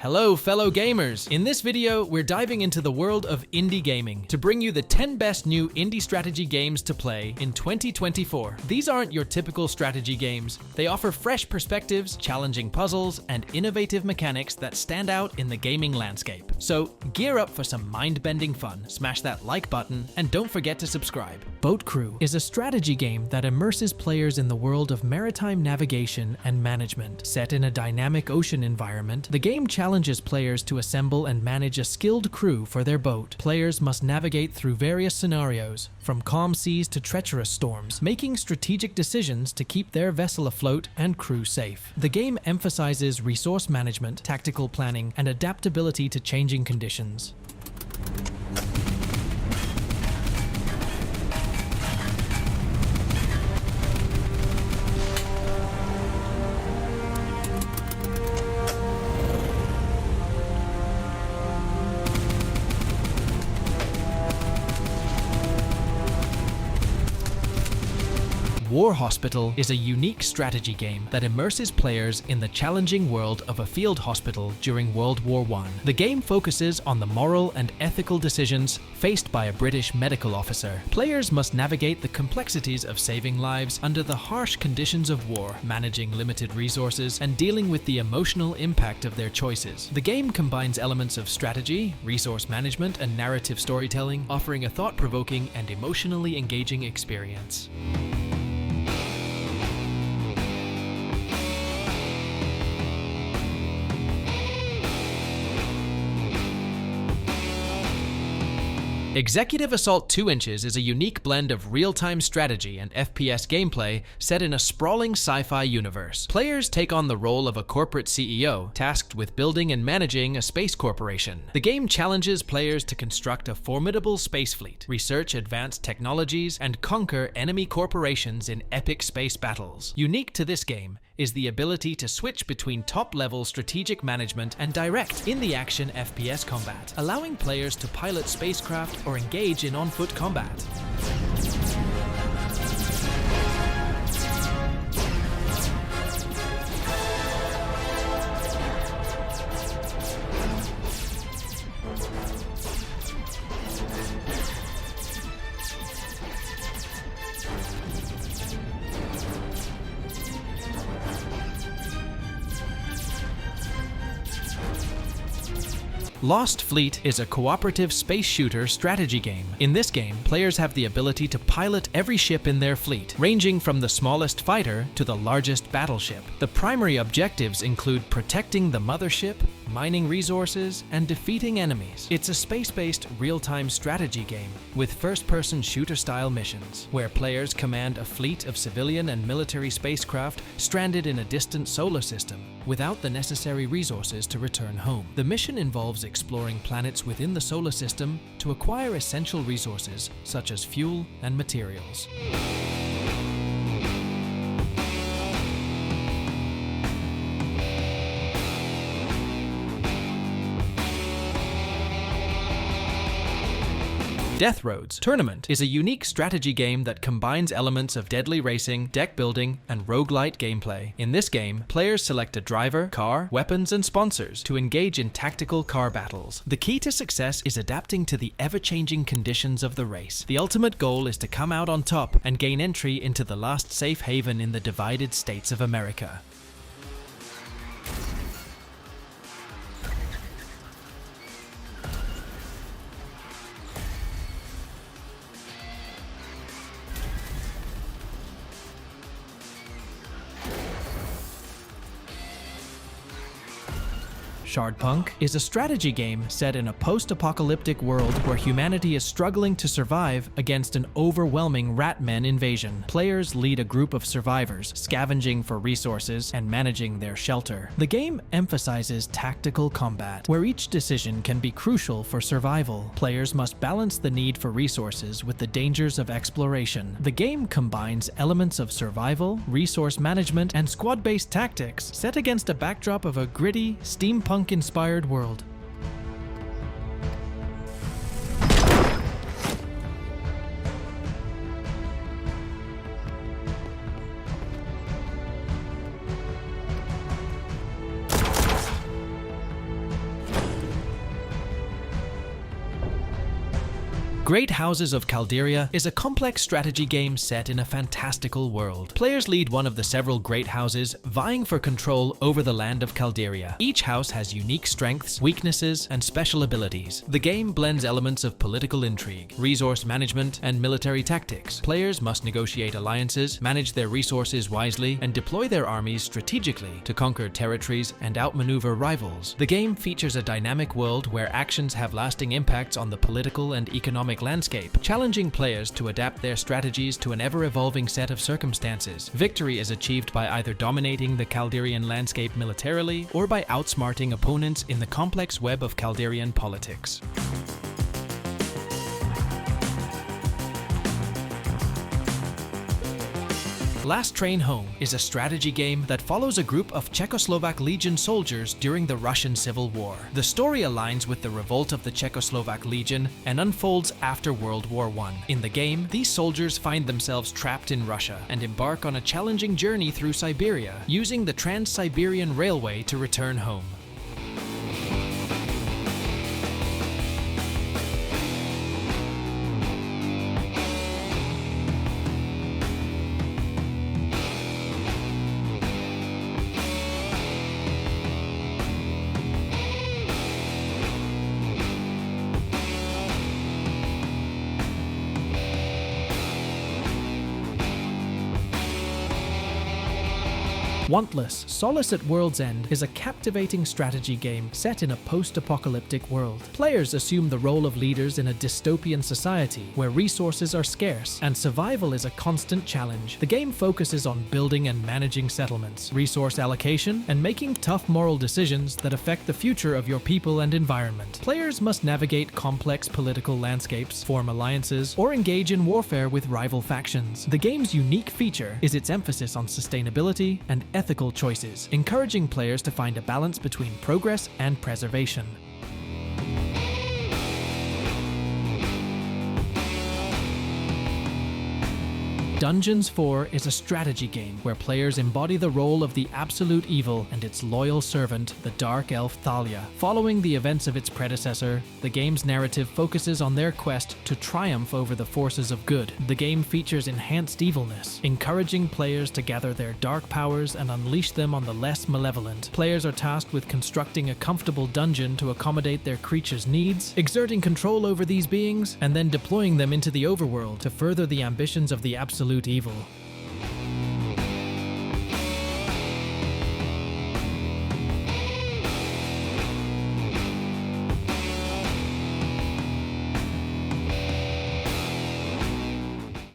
Hello fellow gamers! In this video, we're diving into the world of indie gaming to bring you the 10 best new indie strategy games to play in 2024. These aren't your typical strategy games. They offer fresh perspectives, challenging puzzles, and innovative mechanics that stand out in the gaming landscape. So gear up for some mind-bending fun, smash that like button, and don't forget to subscribe. Boat Crew is a strategy game that immerses players in the world of maritime navigation and management. Set in a dynamic ocean environment, the game challenges players to assemble and manage a skilled crew for their boat. Players must navigate through various scenarios, from calm seas to treacherous storms, making strategic decisions to keep their vessel afloat and crew safe. The game emphasizes resource management, tactical planning, and adaptability to changing conditions. War Hospital is a unique strategy game that immerses players in the challenging world of a field hospital during World War I. The game focuses on the moral and ethical decisions faced by a British medical officer. Players must navigate the complexities of saving lives under the harsh conditions of war, managing limited resources, and dealing with the emotional impact of their choices. The game combines elements of strategy, resource management, and narrative storytelling, offering a thought-provoking and emotionally engaging experience. Executive Assault 2 Inches is a unique blend of real-time strategy and FPS gameplay set in a sprawling sci-fi universe. Players take on the role of a corporate CEO, tasked with building and managing a space corporation. The game challenges players to construct a formidable space fleet, research advanced technologies, and conquer enemy corporations in epic space battles. Unique to this game is the ability to switch between top-level strategic management and direct in-the-action FPS combat, allowing players to pilot spacecraft or engage in on-foot combat. Lost Fleet is a cooperative space shooter strategy game. In this game, players have the ability to pilot every ship in their fleet, ranging from the smallest fighter to the largest battleship. The primary objectives include protecting the mothership, mining resources, and defeating enemies. It's a space-based, real-time strategy game with first-person shooter-style missions, where players command a fleet of civilian and military spacecraft stranded in a distant solar system, without the necessary resources to return home. The mission involves exploring planets within the solar system to acquire essential resources such as fuel and materials. Death Roads Tournament is a unique strategy game that combines elements of deadly racing, deck building, and roguelite gameplay. In this game, players select a driver, car, weapons, and sponsors to engage in tactical car battles. The key to success is adapting to the ever-changing conditions of the race. The ultimate goal is to come out on top and gain entry into the last safe haven in the divided states of America. Shardpunk is a strategy game set in a post-apocalyptic world where humanity is struggling to survive against an overwhelming rat-men invasion. Players lead a group of survivors, scavenging for resources and managing their shelter. The game emphasizes tactical combat, where each decision can be crucial for survival. Players must balance the need for resources with the dangers of exploration. The game combines elements of survival, resource management, and squad-based tactics, set against a backdrop of a gritty, steampunk-inspired world. Great Houses of Calderia is a complex strategy game set in a fantastical world. Players lead one of the several great houses, vying for control over the land of Calderia. Each house has unique strengths, weaknesses, and special abilities. The game blends elements of political intrigue, resource management, and military tactics. Players must negotiate alliances, manage their resources wisely, and deploy their armies strategically to conquer territories and outmaneuver rivals. The game features a dynamic world where actions have lasting impacts on the political and economic landscape, challenging players to adapt their strategies to an ever-evolving set of circumstances. Victory is achieved by either dominating the Calderian landscape militarily or by outsmarting opponents in the complex web of Calderian politics. Last Train Home is a strategy game that follows a group of Czechoslovak Legion soldiers during the Russian Civil War. The story aligns with the revolt of the Czechoslovak Legion and unfolds after World War I. In the game, these soldiers find themselves trapped in Russia and embark on a challenging journey through Siberia, using the Trans-Siberian Railway to return home. Wantless, Solace at World's End is a captivating strategy game set in a post-apocalyptic world. Players assume the role of leaders in a dystopian society where resources are scarce and survival is a constant challenge. The game focuses on building and managing settlements, resource allocation, and making tough moral decisions that affect the future of your people and environment. Players must navigate complex political landscapes, form alliances, or engage in warfare with rival factions. The game's unique feature is its emphasis on sustainability and ethical choices, encouraging players to find a balance between progress and preservation. Dungeons 4 is a strategy game where players embody the role of the absolute evil and its loyal servant, the Dark Elf Thalia. Following the events of its predecessor, the game's narrative focuses on their quest to triumph over the forces of good. The game features enhanced evilness, encouraging players to gather their dark powers and unleash them on the less malevolent. Players are tasked with constructing a comfortable dungeon to accommodate their creatures' needs, exerting control over these beings, and then deploying them into the overworld to further the ambitions of the absolute evil.